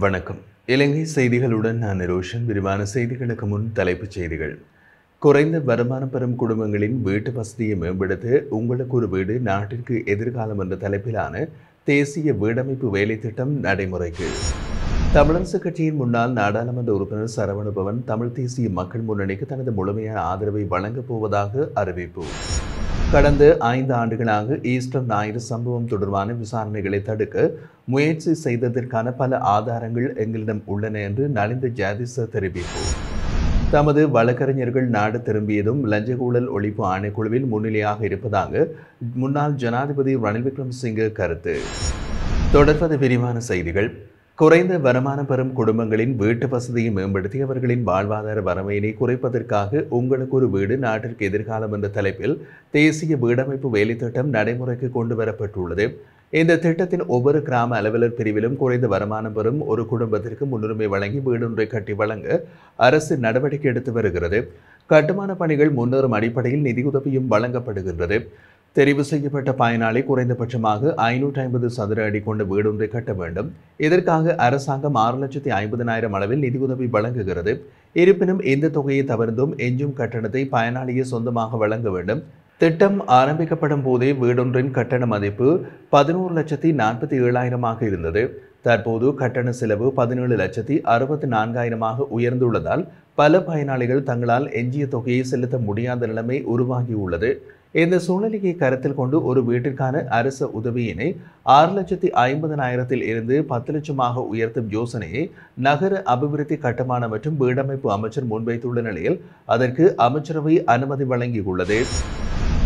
வணக்கம். இலங்கை செய்திகளுடன் நான் ரோஷன். விரிவான செய்திகளுக்கு முன் தலைப்புச் செய்திகள். குறைந்த வருமானம் பெறும் குடும்பங்களின் வீட்டு வசதியை மேம்படுத்த உங்களுக்கு ஒரு வீடு நாட்டிற்கு எதிர்காலம் என்ற தலைப்பிலான தேசிய வீடமைப்பு வேலை திட்டம் நடைமுறைக்கு. தமிழரசு கட்சியின் முன்னாள் நாடாளுமன்ற உறுப்பினர் சரவணபவன் தமிழ் தேசிய மக்கள் முன்னணிக்கு தனது முழுமையான ஆதரவை வழங்கப் போவதாக அறிவிப்பு. கடந்த 5 ஆண்டுகளாக ஈஸ்டர் ஞாயிறு சம்பவம் தொடர்பான விசாரணைகளை தடுக்க முயற்சி செய்ததற்கான பல ஆதாரங்கள் எங்களிடம் உள்ளன என்று நலிந்த ஜாதிச தெரிவிப்பு. தமது வழக்கறிஞர்கள் நாடு திரும்பியதும் லஞ்ச ஊழல் ஒழிப்பு ஆணைக்குழுவில் முன்னிலையாக இருப்பதாக முன்னாள் ஜனாதிபதி ரணில் விக்ரமசிங்கே கருத்து. தொடர்பது விரிவான செய்திகள். குறைந்த வருமானம் பெறும் குடும்பங்களின் வீட்டு வசதியை மேம்படுத்தி அவர்களின் வாழ்வாதார வறுமையினை குறைப்பதற்காக உங்களுக்கு ஒரு வீடு நாட்டிற்கு எதிர்காலம் என்ற தலைப்பில் தேசிய வீடமைப்பு வேலை திட்டம் நடைமுறைக்கு கொண்டு வரப்பட்டுள்ளது. இந்த திட்டத்தின் ஒவ்வொரு கிராம அலுவலர் பிரிவிலும் குறைந்த வருமானம் பெறும் ஒரு குடும்பத்திற்கு முன்னுரிமை வழங்கி வீடொன்றை கட்டி வழங்க அரசு நடவடிக்கை எடுத்து வருகிறது. கட்டுமான பணிகள் முன்னேறும் அடிப்படையில் நிதியுதவியும் வழங்கப்படுகின்றது. தெரிவு செய்யப்பட்ட பயனாளி குறைந்தபட்சமாக 550 சதுர அடி கொண்ட வீடொன்றை கட்ட வேண்டும். இதற்காக அரசாங்கம் 6,50,000 அளவில் நிதியுதவி வழங்குகிறது. இருப்பினும் இந்த தொகையை தவிர்த்தும் எஞ்சும் கட்டணத்தை பயனாளியே சொந்தமாக வழங்க வேண்டும். திட்டம் ஆரம்பிக்கப்படும் போதே வீடொன்றின் கட்டண மதிப்பு 11,47,000 இருந்தது. தற்போது கட்டண செலவு 17,64,000 உயர்ந்துள்ளதால் பல பயனாளிகள் தங்களால் எஞ்சிய தொகையை செலுத்த முடியாத நிலைமை உருவாகியுள்ளது. இந்த சூழ்நிலையை கருத்தில் கொண்டு ஒரு வீட்டிற்கான அரசு உதவியினை 6,50,000 இருந்து 10 லட்சமாக உயர்த்தும் யோசனையை நகர அபிவிருத்தி கட்டுமான மற்றும் வீடமைப்பு அமைச்சர் முன்வைத்துள்ள நிலையில் அதற்கு அமைச்சரவை அனுமதி வழங்கியுள்ளது.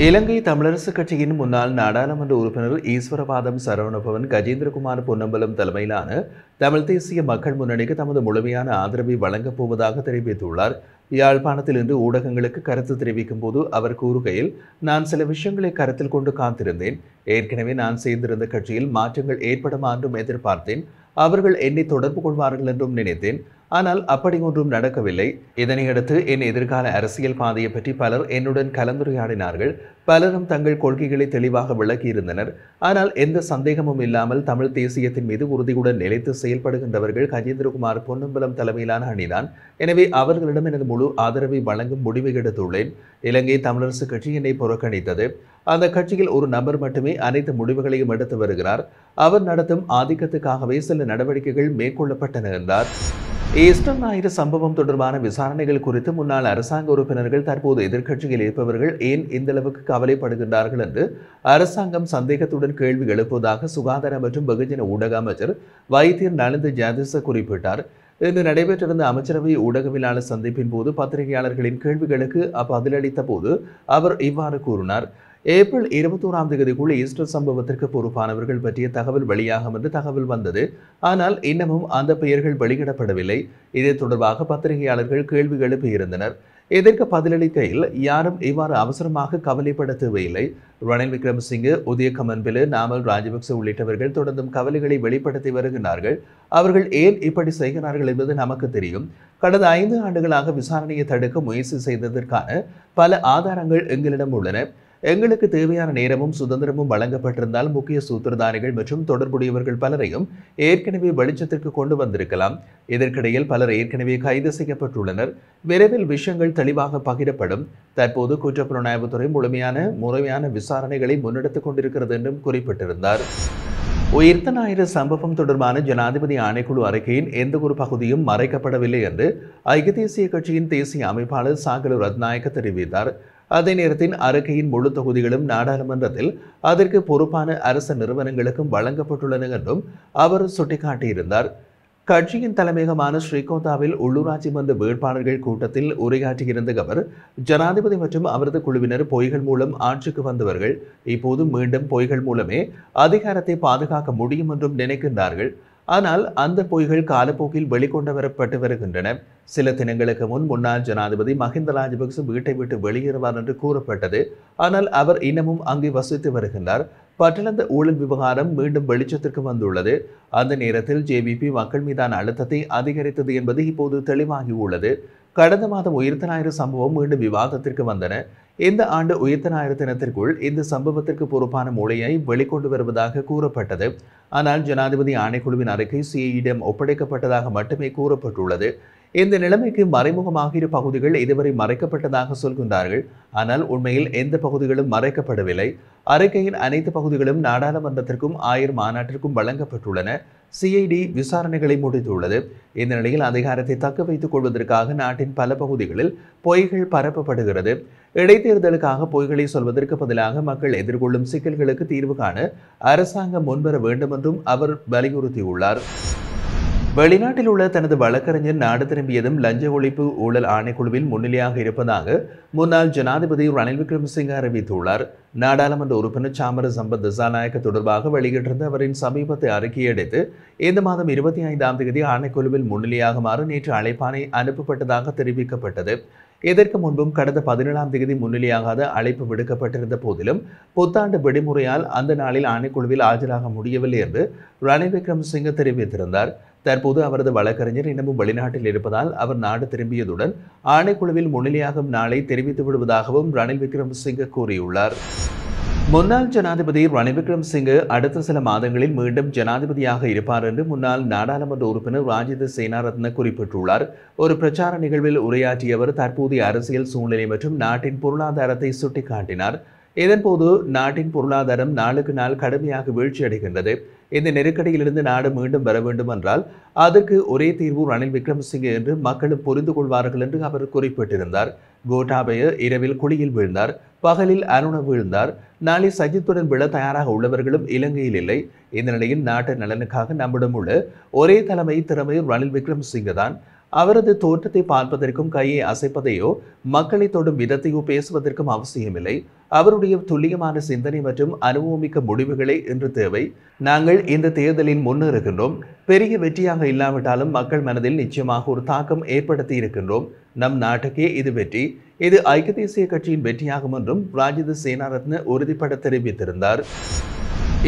இலங்கை தமிழரசு கட்சியின் முன்னாள் நாடாளுமன்ற உறுப்பினர் ஈஸ்வரபாதம் சரவணபவன் கஜேந்திரகுமார் பொன்னம்பலம் தலைமையிலான தமிழ் தேசிய மக்கள் முன்னணிக்கு தமது முழுமையான ஆதரவை வழங்கப் போவதாக தெரிவித்துள்ளார். யாழ்ப்பாணத்தில் இன்று ஊடகங்களுக்கு கருத்து தெரிவிக்கும் போது அவர் கூறுகையில், நான் சில விஷயங்களை கருத்தில் கொண்டு காத்திருந்தேன். ஏற்கனவே நான் சேர்ந்திருந்த கட்சியில் மாற்றங்கள் ஏற்படுமா என்றும் எதிர்பார்த்தேன். அவர்கள் என்னை தொடர்பு கொள்வார்கள் என்றும் நினைத்தேன். ஆனால் அப்படி ஒன்றும் நடக்கவில்லை. இதனையடுத்து என் எதிர்கால அரசியல் பாதையை பற்றி பலர் என்னுடன் கலந்துரையாடினார்கள். பலரும் தங்கள் கொள்கைகளை தெளிவாக விளக்கியிருந்தனர். ஆனால் எந்த சந்தேகமும் இல்லாமல் தமிழ் தேசியத்தின் மீது உறுதியுடன் நிலைத்து செயல்படுகின்றவர்கள் கஜேந்திரகுமார் பொன்னம்பலம் தலைமையிலான அணிதான். எனவே அவர்களிடம் எனது முழு ஆதரவை வழங்கும் முடிவை எடுத்துள்ளேன். இலங்கை தமிழரசு கட்சி என்னை புறக்கணித்தது. அந்த கட்சியில் ஒரு நபர் மட்டுமே அனைத்து முடிவுகளையும் எடுத்து வருகிறார். அவர் நடத்தும் ஆதிக்கத்துக்காகவே சில நடவடிக்கைகள் மேற்கொள்ளப்பட்டன என்றார். ஈஸ்டர் ஞாயிறு சம்பவம் தொடர்பான விசாரணைகள் குறித்து முன்னாள் அரசாங்க உறுப்பினர்கள் தற்போது எதிர்க்கட்சியில் இருப்பவர்கள் ஏன் இந்தளவுக்கு கவலைப்படுகின்றார்கள் என்று அரசாங்கம் சந்தேகத்துடன் கேள்வி எழுப்புவதாக சுகாதார மற்றும் வெகுஜன ஊடக அமைச்சர் வைத்தியர் நலிந்த ஜாதிச குறிப்பிட்டார். இன்று நடைபெற்றிருந்த அமைச்சரவை ஊடகவியலாளர் சந்திப்பின் போது பத்திரிகையாளர்களின் கேள்விகளுக்கு பதிலளித்த போது அவர் இவ்வாறு கூறினார். ஏப்ரல் 21 ஈஸ்டர் சம்பவத்திற்கு பொறுப்பானவர்கள் பற்றிய தகவல் வெளியாகும் என்று தகவல் வந்தது. ஆனால் இன்னமும் அந்த பெயர்கள் வெளியிடப்படவில்லை. இது தொடர்பாக பத்திரிகையாளர்கள் கேள்வி எழுப்பியிருந்தனர். இதற்கு பதிலளிக்கையில் யாரும் இவ்வாறு அவசரமாக கவலைப்பட தேவையில்லை. ரணில் விக்ரமசிங்கே, உதய கமன்பில, நாமல் ராஜபக்ச உள்ளிட்டவர்கள் தொடர்ந்தும் கவலைகளை வெளிப்படுத்தி வருகிறார்கள். அவர்கள் ஏன் இப்படி செய்கிறார்கள் என்பது நமக்கு தெரியும். கடந்த 5 ஆண்டுகளாக விசாரணையை தடுக்க முயற்சி செய்ததற்கான பல ஆதாரங்கள் எங்களிடம் உள்ளன. எங்களுக்கு தேவையான நேரமும் சுதந்திரமும் வழங்கப்பட்டிருந்தால் முக்கிய சூத்திரதாரிகள் மற்றும் தொடர்புடையவர்கள் பலரையும் ஏற்கனவே வெளிச்சத்திற்கு கொண்டு வந்திருக்கலாம். இதற்கிடையில் பலர் ஏற்கனவே கைது செய்யப்பட்டுள்ளனர். விரைவில் விஷயங்கள் தெளிவாக பகிரப்படும். தற்போது குற்றப்புலனாய்வுத்துறை முறையான விசாரணைகளை முன்னெடுத்துக் கொண்டிருக்கிறது என்றும் குறிப்பிட்டிருந்தார். உயிர்த்த ஞாயிறு சம்பவம் தொடர்பான ஜனாதிபதி ஆணைக்குழு அறிக்கையின் எந்த ஒரு பகுதியும் மறைக்கப்படவில்லை என்று ஐக்கிய தேசிய கட்சியின் தேசிய அமைப்பாளர் சாகல ரத்நாயக்க தெரிவித்தார். அதே நேரத்தில் அறிக்கையின் முழு தொகுதிகளும் நாடாளுமன்றத்தில் அதற்கு பொறுப்பான அரசு நிறுவனங்களுக்கும் வழங்கப்பட்டுள்ளன என்றும் அவர் சுட்டிக்காட்டியிருந்தார். கட்சியின் தலைமையகமான ஸ்ரீகோந்தாவில் உள்ளூராட்சி மன்ற வேட்பாளர்கள் கூட்டத்தில் உரையாற்றியிருந்த அவர், ஜனாதிபதி மற்றும் அவரது குழுவினர் பொய்கள் மூலம் ஆட்சிக்கு வந்தவர்கள். இப்போது மீண்டும் பொய்கள் மூலமே அதிகாரத்தை பாதுகாக்க முடியும் என்றும் நினைக்கின்றார்கள். ஆனால் அந்த பொய்கள் காலப்போக்கில் வெளிக்கொண்டு வரப்பட்டு வருகின்றன. சில தினங்களுக்கு முன் முன்னாள் ஜனாதிபதி மஹிந்த ராஜபக்ச வீட்டை விட்டு வெளியேறுவார் என்று கூறப்பட்டது. ஆனால் அவர் இன்னமும் அங்கே வசித்து வருகின்றார். பட்டளந்த ஊழல் விவகாரம் மீண்டும் வெளிச்சத்திற்கு வந்துள்ளது. அந்த நேரத்தில் ஜேவிபி மக்கள் மீதான அழுத்தத்தை அதிகரித்தது என்பது இப்போது தெளிவாகியுள்ளது. கடந்த மாதம் உயிர்த்த ஞாயிறு சம்பவம் மீண்டும் விவாதத்திற்கு வந்தன. இந்த ஆண்டு உயிர்த்த ஞாயிறு தினத்திற்குள் இந்த சம்பவத்திற்கு பொறுப்பான மூளையை வெளிக்கொண்டு வருவதாக கூறப்பட்டது. ஆனால் ஜனாதிபதி ஆணைக்குழுவின் அறிக்கை சிஐடியிடம் ஒப்படைக்கப்பட்டதாக மட்டுமே கூறப்பட்டுள்ளது. இந்த நிலைமைக்கு மறைமுகமாக இரு பகுதிகள் இதுவரை மறைக்கப்பட்டதாக சொல்கின்றார்கள். ஆனால் உண்மையில் எந்த பகுதிகளும் மறைக்கப்படவில்லை. அறிக்கையின் அனைத்து பகுதிகளும் நாடாளுமன்றத்திற்கும் ஆயர் மாநாட்டிற்கும் வழங்கப்பட்டுள்ளன. சிஐடி விசாரணைகளை முடித்துள்ளது. இந்த நிலையில் அதிகாரத்தை தக்க வைத்துக் கொள்வதற்காக நாட்டின் பல பகுதிகளில் பொய்கள் பரப்பப்படுகிறது. இடைத்தேர்தலுக்காக பொய்களை சொல்வதற்கு பதிலாக மக்கள் எதிர்கொள்ளும் சிக்கல்களுக்கு தீர்வு காண அரசாங்கம் முன்வர வேண்டும் என்றும் அவர் வலியுறுத்தியுள்ளார். வெளிநாட்டில் உள்ள தனது வழக்கறிஞர் நாடு திரும்பியதும் லஞ்ச ஒழிப்பு ஊழல் ஆணைக்குழுவில் முன்னிலையாக இருப்பதாக முன்னாள் ஜனாதிபதி ரணில் விக்ரமசிங்கே அறிவித்துள்ளார். நாடாளுமன்ற உறுப்பினர் சாமர சம்பத் திசாநாயக்க தொடர்பாக வெளியிட்டிருந்த அவரின் சமீபத்தை அறிக்கையை அடுத்து இந்த மாதம் 25ஆம் தேதி ஆணைக்குழுவில் முன்னிலையாகுமாறு நேற்று அழைப்பாணை அனுப்பப்பட்டதாக தெரிவிக்கப்பட்டது. இதற்கு முன்பும் கடந்த 17ஆம் தேதி முன்னிலையாகாத அழைப்பு விடுக்கப்பட்டிருந்த போதிலும் புத்தாண்டு விடுமுறையால் அந்த நாளில் ஆணைக்குழுவில் ஆஜராக முடியவில்லை என்று ரணில் விக்ரமசிங்கே தெரிவித்திருந்தார். தற்போது அவரது வழக்கறிஞர் இன்னமும் வெளிநாட்டில் இருப்பதால் அவர் நாடு திரும்பியதுடன் ஆணைக்குழுவில் முன்னிலையாகும் நாளை தெரிவித்து விடுவதாகவும் ரணில் விக்ரமசிங்கே கூறியுள்ளார். முன்னாள் ஜனாதிபதி ரணில் விக்ரமசிங்கே அடுத்த சில மாதங்களில் மீண்டும் ஜனாதிபதியாக இருப்பார் என்று முன்னாள் நாடாளுமன்ற உறுப்பினர் ராஜித சேனாரத்ன குறிப்பிட்டுள்ளார். ஒரு பிரச்சார நிகழ்வில் உரையாற்றிய அவர் தற்போதைய அரசியல் சூழ்நிலை மற்றும் நாட்டின் பொருளாதாரத்தை சுட்டிக்காட்டினார். இதன்போது நாட்டின் பொருளாதாரம் நாளுக்கு நாள் கடுமையாக வீழ்ச்சியடைகின்றது. இந்த நெருக்கடியிலிருந்து நாடு மீண்டும் வர வேண்டும் என்றால் அதற்கு ஒரே தீர்வு ரணில் விக்ரமசிங்கே என்று மக்களும் புரிந்து கொள்வார்கள் என்று அவர் குறிப்பிட்டிருந்தார். கோட்டாபய இரவில் குழியில் வீழ்ந்தார், பகலில் அருண வீழ்ந்தார். நாளை சஜித்துடன் விழ தயாராக உள்ளவர்களும் இலங்கையில் இல்லை. இந்த நிலையில் நாட்டு நலனுக்காக நம்மிடம் உள்ள ஒரே திறமை ரணில் விக்ரமசிங்கே தான். அவரது தோற்றத்தை பார்ப்பதற்கும் கையை அசைப்பதையோ மக்களை தொடும் விதத்தையோ பேசுவதற்கும் அவசியமில்லை. அவருடைய துல்லியமான சிந்தனை மற்றும் அனுபவமிக்க முடிவுகளை இன்று தேவை. நாங்கள் இந்த தேர்தலில் முன்னேறுகின்றோம். பெரிய வெற்றியாக இல்லாவிட்டாலும் மக்கள் மனதில் நிச்சயமாக ஒரு தாக்கம் ஏற்படுத்தி இருக்கின்றோம். நம் நாட்டுக்கே இது வெற்றி. இது ஐக்கிய தேசிய கட்சியின் வெற்றியாகும் என்றும் ராஜித சேனாரத்ன உறுதிப்பட தெரிவித்திருந்தார்.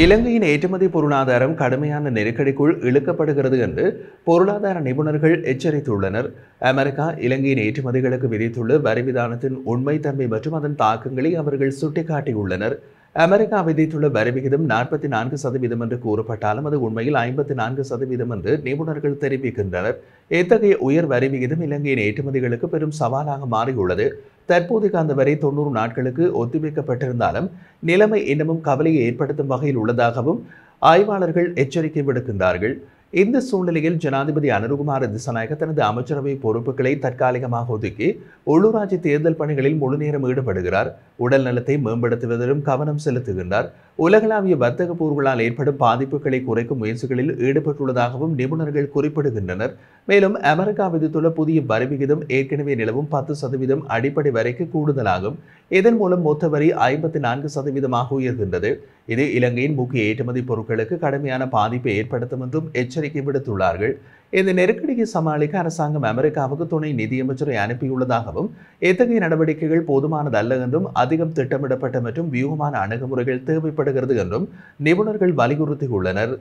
இலங்கையின் ஏற்றுமதி பொருளாதாரம் கடுமையான நெருக்கடிக்குள் இழுக்கப்படுகிறது என்று பொருளாதார நிபுணர்கள் எச்சரித்துள்ளனர். அமெரிக்கா இலங்கையின் ஏற்றுமதிகளுக்கு விதித்துள்ள வரி விதானத்தின் உண்மைத்தன்மை மற்றும் அதன் தாக்கங்களை அவர்கள் சுட்டிக்காட்டியுள்ளனர். அமெரிக்கா விதித்துள்ள வரி விகிதம் 44% என்று கூறப்பட்டாலும் அது உண்மையில் 54% என்று நிபுணர்கள் தெரிவிக்கின்றனர். இத்தகைய உயர் வரி விகிதம் இலங்கையின் ஏற்றுமதிகளுக்கு பெரும் சவாலாக மாறியுள்ளது. தற்போதைக்கு அந்த வரி 90 நாட்களுக்கு ஒத்திவைக்கப்பட்டிருந்தாலும் நிலைமை இன்னமும் கவலையை ஏற்படுத்தும் வகையில் உள்ளதாகவும் ஆய்வாளர்கள் எச்சரிக்கை விடுக்கின்றார்கள். இந்த சூழ்நிலையில் ஜனாதிபதி அனுருகுமார திசாநாயக்க தனது அமைச்சரவை பொறுப்புகளை தற்காலிகமாக ஒதுக்கி உள்ளூராட்சி தேர்தல் பணிகளில் முழுநேரம் ஈடுபடுகிறார். உடல் நலத்தை மேம்படுத்துவதிலும் கவனம் செலுத்துகின்றார். உலகளாவிய வர்த்தக போர்களால் ஏற்படும் பாதிப்புகளை குறைக்கும் முயற்சிகளில் ஈடுபட்டுள்ளதாகவும் நிபுணர்கள் குறிப்பிடுகின்றனர். மேலும் அமெரிக்கா விதித்துள்ள புதிய வரி விகிதம் ஏற்கனவே நிலவும் 10% அடிப்படை வரிக்கு கூடுதலாகும். இதன் மூலம் மொத்த வரி 54% உயர்கின்றது. இது இலங்கையின் முக்கிய ஏற்றுமதி பொருட்களுக்கு கடுமையான பாதிப்பை ஏற்படுத்தும் என்றும் எச்சரிக்கை விடுத்துள்ளார்கள். இந்த நெருக்கடியை சமாளிக்க அரசாங்கம் அமெரிக்காவுக்கு துணை நிதியமைச்சரை அனுப்பியுள்ளதாகவும் இத்தகைய நடவடிக்கைகள் போதுமானதல்ல என்றும் அதிகம் திட்டமிடப்பட்ட மற்றும் வியூகமான அணுகுமுறைகள் தேவைப்படுகிறது என்றும் நிபுணர்கள் வலியுறுத்தியுள்ளனர்.